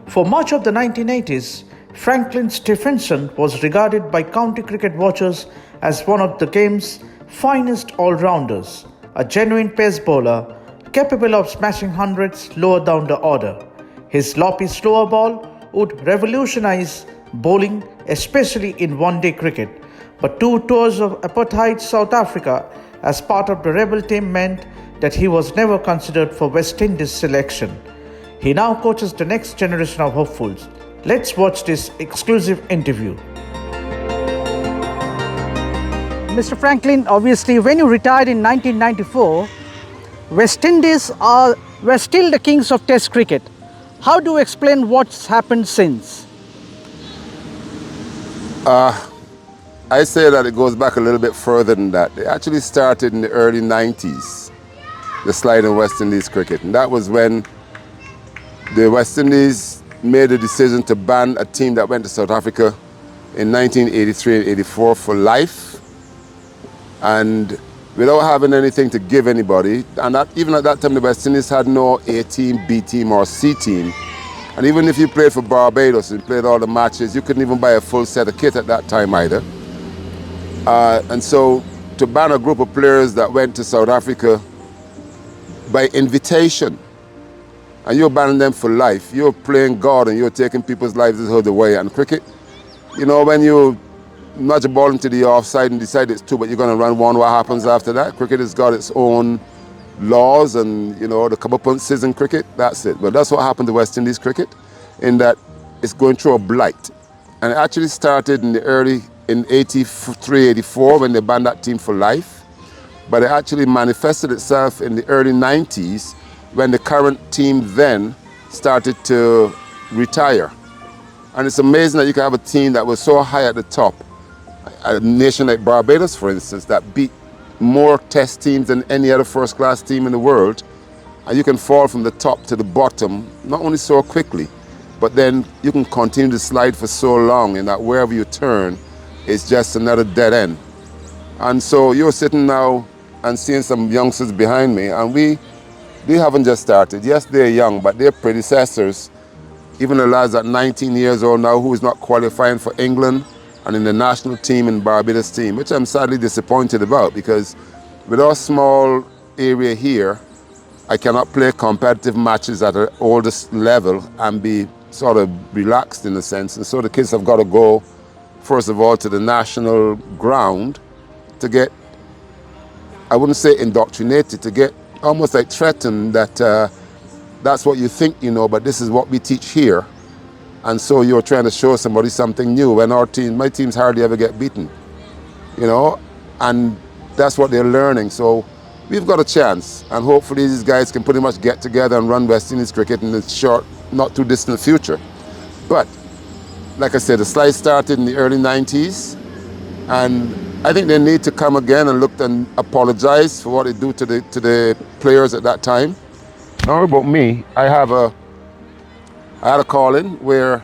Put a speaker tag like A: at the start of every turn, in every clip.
A: For much of the 1980s, Franklyn Stephenson was regarded by county cricket watchers as one of the game's finest all-rounders, a genuine pace bowler capable of smashing hundreds lower down the order. His loppy slower ball would revolutionize bowling, especially in one-day cricket. But 2 tours of apartheid South Africa as part of the rebel team meant that he was never considered for West Indies selection. He now coaches the next generation of hopefuls. Let's watch this exclusive interview. Mr. Franklyn, obviously when you retired in 1994, West Indies were still the kings of Test cricket. How do you explain what's happened since?
B: I say that it goes back a little bit further than that. It actually started in the early 90s, the slide in West Indies cricket. And that was when the West Indies made a decision to ban a team that went to South Africa in 1983 and 84 for life. And without having anything to give anybody, and even at that time the West Indies had no A team, B team or C team. And even if you played for Barbados and played all the matches, you couldn't even buy a full set of kit at that time either. And so to ban a group of players that went to South Africa by invitation, and you're banning them for life, you're playing God and you're taking people's lives out of the way. And cricket, you know, when you nudge a ball into the offside and decide it's 2, but you're going to run 1, what happens after that? Cricket has got its own laws and, you know, the comeuppance in cricket, that's it. But that's what happened to West Indies cricket, in that it's going through a blight. And it actually started in 83, 84 when they banned that team for life. But it actually manifested itself in the early 90s when the current team then started to retire. And it's amazing that you can have a team that was so high at the top, a nation like Barbados, for instance, that beat more Test teams than any other first-class team in the world, and you can fall from the top to the bottom, not only so quickly, but then you can continue to slide for so long, and that wherever you turn, it's just another dead end. And so you're sitting now and seeing some youngsters behind me, and we haven't just started. Yes, they're young, but their predecessors, even the lads at 19 years old now who is not qualifying for England and in the national team and Barbados team, which I'm sadly disappointed about, because with our small area here, I cannot play competitive matches at the oldest level and be sort of relaxed in a sense. And so the kids have got to go, first of all, to the national ground to get, I wouldn't say indoctrinated, to get almost like threatened that that's what you think you know, but this is what we teach here. And so you're trying to show somebody something new when my teams hardly ever get beaten, you know, and that's what they're learning. So we've got a chance, and hopefully these guys can pretty much get together and run West Indies cricket in the short, not too distant future. But like I said, the slide started in the early 90s, and I think they need to come again and look and apologize for what they do to the players at that time. Now about me, I had a calling where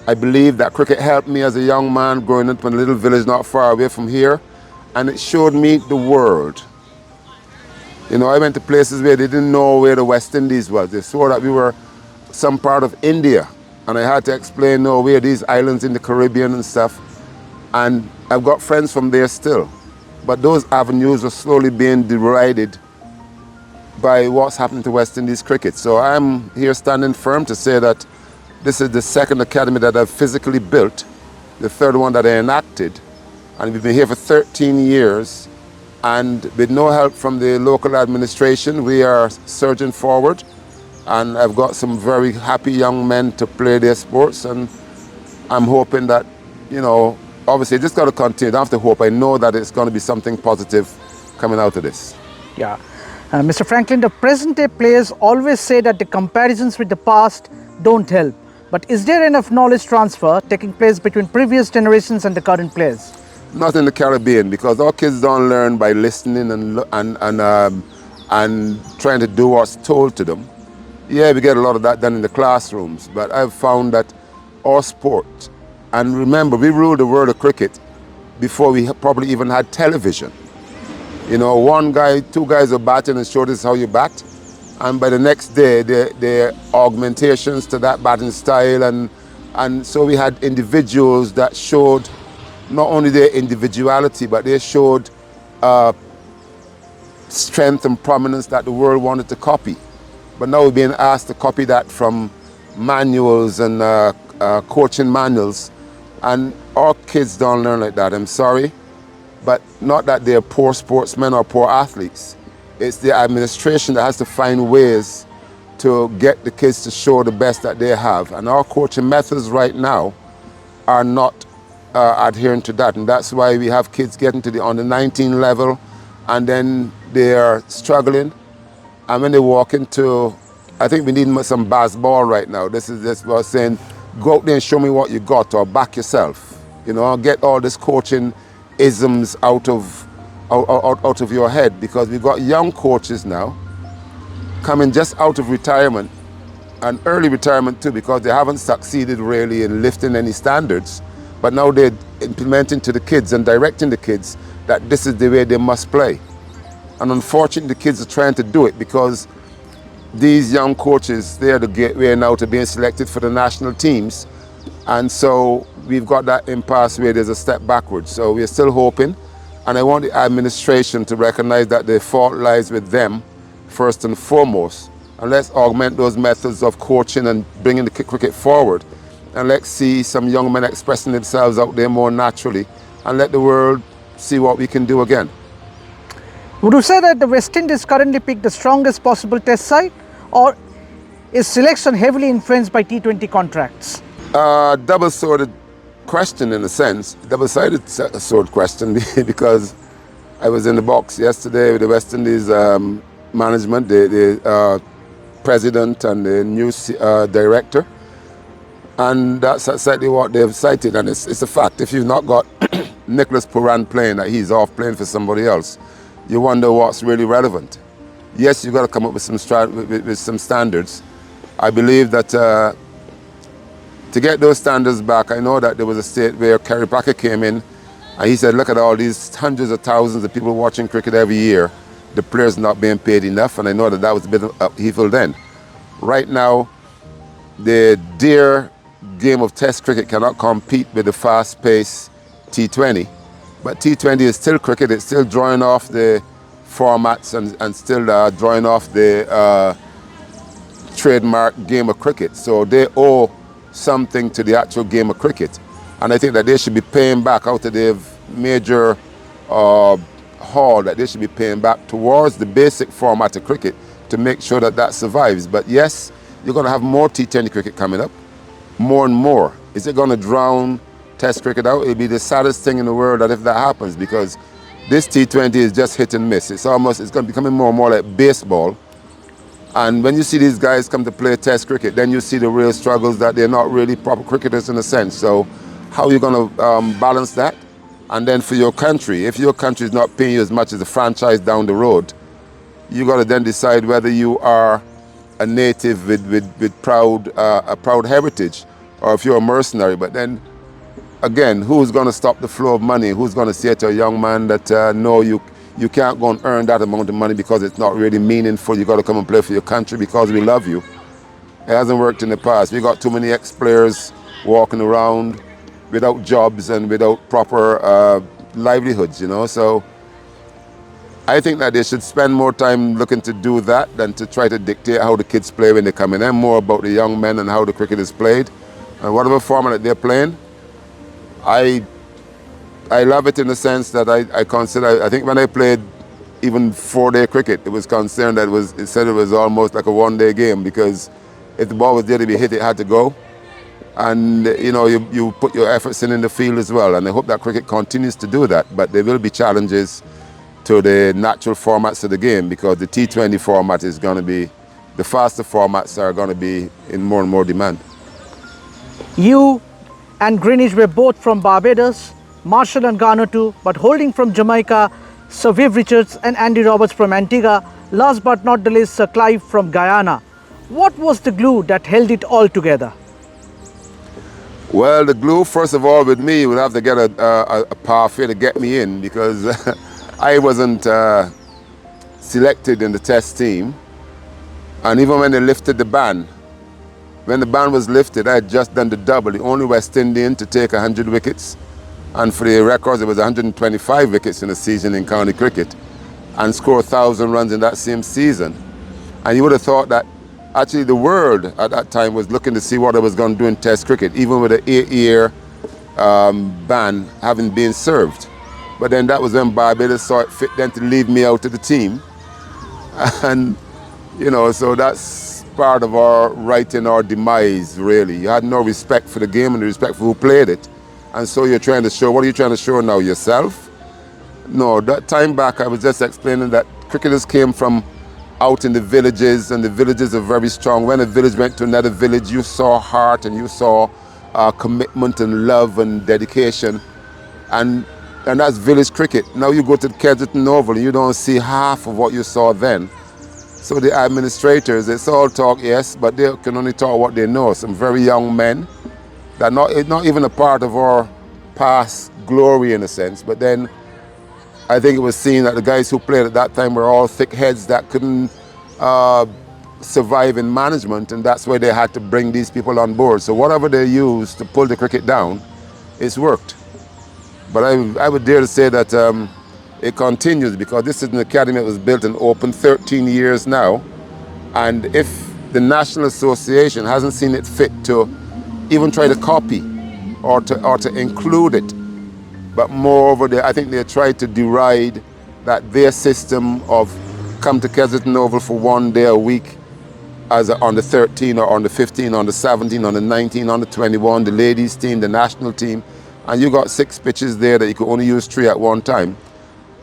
B: I believe that cricket helped me as a young man growing up in a little village not far away from here, and it showed me the world. You know, I went to places where they didn't know where the West Indies was. They saw that we were some part of India, and I had to explain, no, where these islands in the Caribbean and stuff. And I've got friends from there still. But those avenues are slowly being derided by what's happening to West Indies cricket. So I'm here standing firm to say that this is the second academy that I've physically built, the third one that I enacted, and we've been here for 13 years. And with no help from the local administration, we are surging forward. And I've got some very happy young men to play their sports, and I'm hoping that, you know, obviously just got to continue. I don't have to hope. I know that it's going to be something positive coming out of this.
A: Yeah. Mr. Franklyn, the present-day players always say that the comparisons with the past don't help. But is there enough knowledge transfer taking place between previous generations and the current players?
B: Not in the Caribbean, because our kids don't learn by listening and trying to do what's told to them. Yeah, we get a lot of that done in the classrooms, but I've found that our sport, and remember, we ruled the world of cricket before we probably even had television. You know, 1 guy, 2 guys are batting and showed us how you bat, and by the next day, there are augmentations to that batting style, and so we had individuals that showed not only their individuality, but they showed strength and prominence that the world wanted to copy. But now we're being asked to copy that from manuals and coaching manuals, and our kids don't learn like that. I'm sorry, but not that they're poor sportsmen or poor athletes. It's the administration that has to find ways to get the kids to show the best that they have. And our coaching methods right now are not adhering to that. And that's why we have kids getting to the under 19 level, and then they are struggling. And when they walk into, I think we need some basketball right now. This is what I was saying, go out there and show me what you got, or back yourself. You know, get all this coaching isms out of your head, because we've got young coaches now coming just out of retirement, and early retirement too, because they haven't succeeded really in lifting any standards, but now they're implementing to the kids and directing the kids that this is the way they must play. And unfortunately, the kids are trying to do it because these young coaches, they are the gateway now to being selected for the national teams, and so we've got that impasse where there's a step backwards. So we're still hoping, and I want the administration to recognize that the fault lies with them first and foremost, and let's augment those methods of coaching and bringing the cricket forward, and let's see some young men expressing themselves out there more naturally, and let the world see what we can do again.
A: Would you say that the West Indies currently picked the strongest possible test side, or is selection heavily influenced by T20 contracts?
B: Double-sworded question in a sense, double-sided sword question, because I was in the box yesterday with the West Indies management, the president and the new director, and that's exactly what they've cited, and it's a fact. If you've not got Nicholas Puran playing, that he's off playing for somebody else, you wonder what's really relevant. Yes, you've got to come up with some standards. I believe that to get those standards back, I know that there was a state where Kerry Packer came in and he said, look at all these hundreds of thousands of people watching cricket every year, the players not being paid enough, and I know that was a bit of upheaval then. Right now, the dear game of test cricket cannot compete with the fast-paced T20. But T20 is still cricket, it's still drawing off the formats and still drawing off the trademark game of cricket. So they owe something to the actual game of cricket. And I think that they should be paying back out of their major haul, that they should be paying back towards the basic format of cricket to make sure that that survives. But yes, you're going to have more T20 cricket coming up, more and more. Is it going to drown Test cricket out? It'll be the saddest thing in the world that if that happens, because this T20 is just hit and miss. It's going to be becoming more and more like baseball. And when you see these guys come to play Test cricket, then you see the real struggles that they're not really proper cricketers in a sense. So how are you going to balance that? And then for your country, if your country is not paying you as much as a franchise down the road, you got to then decide whether you are a native with a proud heritage, or if you're a mercenary. But then again, who's going to stop the flow of money? Who's going to say to a young man that no, you can't go and earn that amount of money because it's not really meaningful. You got to come and play for your country because we love you. It hasn't worked in the past. We got too many ex-players walking around without jobs and without proper livelihoods, you know. So I think that they should spend more time looking to do that than to try to dictate how the kids play when they come in. And more about the young men and how the cricket is played. And whatever format that they're playing, I love it in the sense that I think when I played even 4-day cricket, it was concerned that it said it was almost like a one-day game, because if the ball was there to be hit, it had to go. And you know, you put your efforts in the field as well, and I hope that cricket continues to do that. But there will be challenges to the natural formats of the game, because the T20 format is going to be, the faster formats are going to be in more and more demand.
A: You and Greenwich were both from Barbados, Marshall and Garner too, but holding from Jamaica, Sir Viv Richards and Andy Roberts from Antigua, last but not the least Sir Clive from Guyana. What was the glue that held it all together?
B: Well, the glue, first of all, with me, would have to get a pathway to get me in, because I wasn't selected in the test team. And even when they lifted the ban, when the ban was lifted, I had just done the double, the only West Indian to take 100 wickets. And for the records, it was 125 wickets in a season in county cricket and score 1,000 runs in that same season. And you would have thought that actually the world at that time was looking to see what I was going to do in Test cricket, even with an 8-year ban having been served. But then that was when Barbados saw it fit then to leave me out of the team. And, you know, so that's part of our right in our demise, really. You had no respect for the game and the respect for who played it. And so you're trying to show, what are you trying to show now, yourself? No, that time back I was just explaining that cricketers came from out in the villages, and the villages are very strong. When a village went to another village, you saw heart and you saw commitment and love and dedication. And that's village cricket. Now you go to the Kensington Oval and you don't see half of what you saw then. So the administrators, it's all talk, yes, but they can only talk what they know. Some very young men that not even a part of our past glory in a sense, but then I think it was seen that the guys who played at that time were all thick heads that couldn't survive in management, and that's why they had to bring these people on board. So whatever they used to pull the cricket down, it's worked. But I would dare to say that it continues, because this is an academy that was built and open 13 years now, and if the National Association hasn't seen it fit to even try to copy or to include it, but moreover, I think they tried to deride that their system of come to Kensington Oval for 1 day a week, as on the 13 or on the 15, on the 17, on the 19, on the 21, the ladies team, the national team, and you got 6 pitches there that you could only use 3 at one time.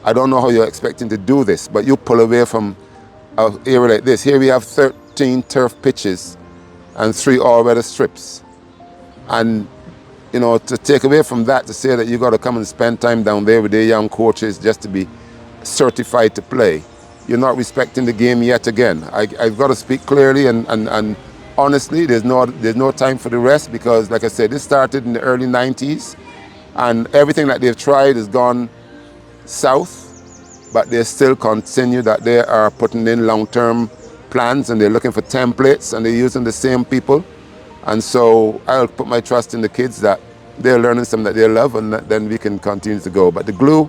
B: I don't know how you're expecting to do this, but you pull away from an area like this. Here we have 13 turf pitches and 3 all-weather strips. And, you know, to take away from that, to say that you got to come and spend time down there with their young coaches just to be certified to play, you're not respecting the game yet again. I've got to speak clearly and honestly. There's no time for the rest, because, like I said, this started in the early 90s, and everything that they've tried has gone south, but they still continue that they are putting in long-term plans, and they're looking for templates, and they're using the same people. And so I'll put my trust in the kids that they're learning something that they love, and then we can continue to go. But the glue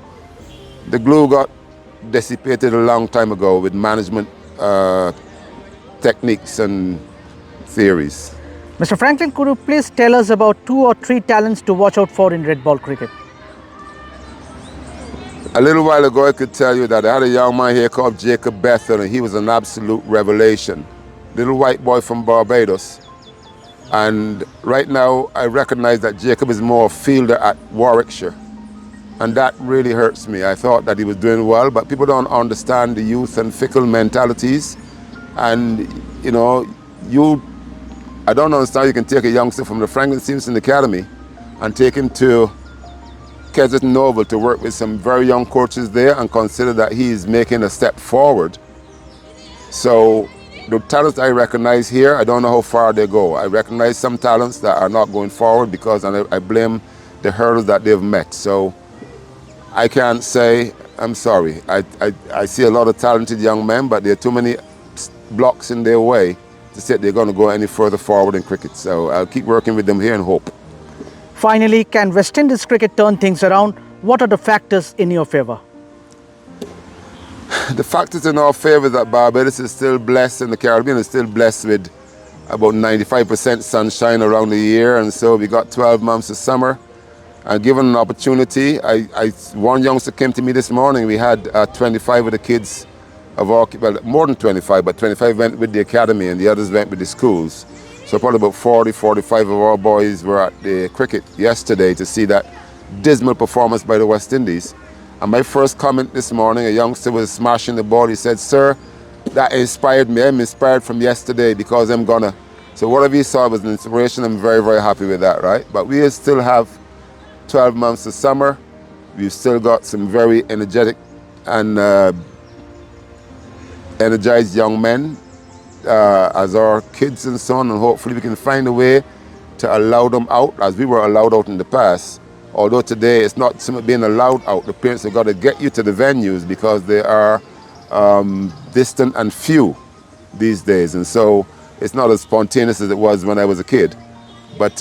B: got dissipated a long time ago with management techniques and theories.
A: Mr. Franklyn, could you please tell us about 2 or 3 talents to watch out for in red ball cricket?
B: A little while ago, I could tell you that I had a young man here called Jacob Bethel, and he was an absolute revelation. Little white boy from Barbados. And right now, I recognize that Jacob is more a fielder at Warwickshire. And that really hurts me. I thought that he was doing well, but people don't understand the youth and fickle mentalities. And, you know, I don't understand you can take a youngster from the Franklyn Stephenson Academy and take him to Kensington Oval to work with some very young coaches there and consider that he is making a step forward. So the talents I recognize here, I don't know how far they go. I recognize some talents that are not going forward because I blame the hurdles that they've met. So I can't say, I'm sorry. I see a lot of talented young men, but there are too many blocks in their way to say they're going to go any further forward in cricket. So I'll keep working with them here and hope.
A: Finally, can West Indies cricket turn things around? What are the factors in your favor?
B: The factors in our favor is that Barbados is still blessed, and the Caribbean is still blessed with about 95% sunshine around the year, and so we got 12 months of summer. And given an opportunity, one youngster came to me this morning. We had 25 of the kids of our, well, more than 25, but 25 went with the academy and the others went with the schools. So probably about 40, 45 of our boys were at the cricket yesterday to see that dismal performance by the West Indies. And my first comment this morning, a youngster was smashing the ball. He said, "Sir, that inspired me. I'm inspired from yesterday because I'm gonna." So whatever he saw was an inspiration. I'm very, very happy with that, right? But we still have 12 months of summer. We've still got some very energetic and energized young men as our kids and so on, and hopefully we can find a way to allow them out as we were allowed out in the past. Although today it's not being allowed out, the parents have got to get you to the venues because they are distant and few. these days. And so it's not as spontaneous as it was when I was a kid. But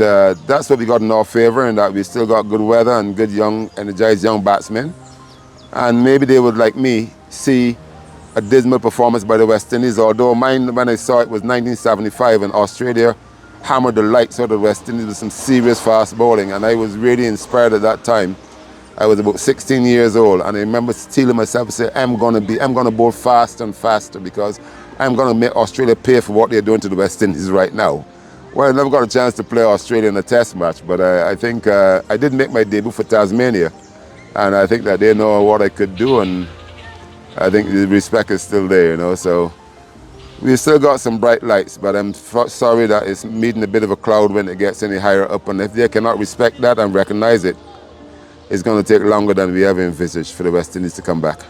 B: that's what we got in our favor, and that we still got good weather and good young, energized young batsmen. And maybe they would, like me, see a dismal performance by the West Indies, although mine, when I saw it, was 1975, and Australia hammered the lights out of the West Indies with some serious fast bowling, and I was really inspired at that time. I was about 16 years old, and I remember telling myself, say, I'm gonna bowl faster and faster, because I'm gonna make Australia pay for what they're doing to the West Indies right now. Well, I never got a chance to play Australia in a test match, but I think I did make my debut for Tasmania, and I think that they know what I could do, and I think the respect is still there, you know. So we still got some bright lights, but I'm sorry that it's meeting a bit of a cloud when it gets any higher up, and if they cannot respect that and recognize it, it's going to take longer than we ever envisaged for the West Indies to come back.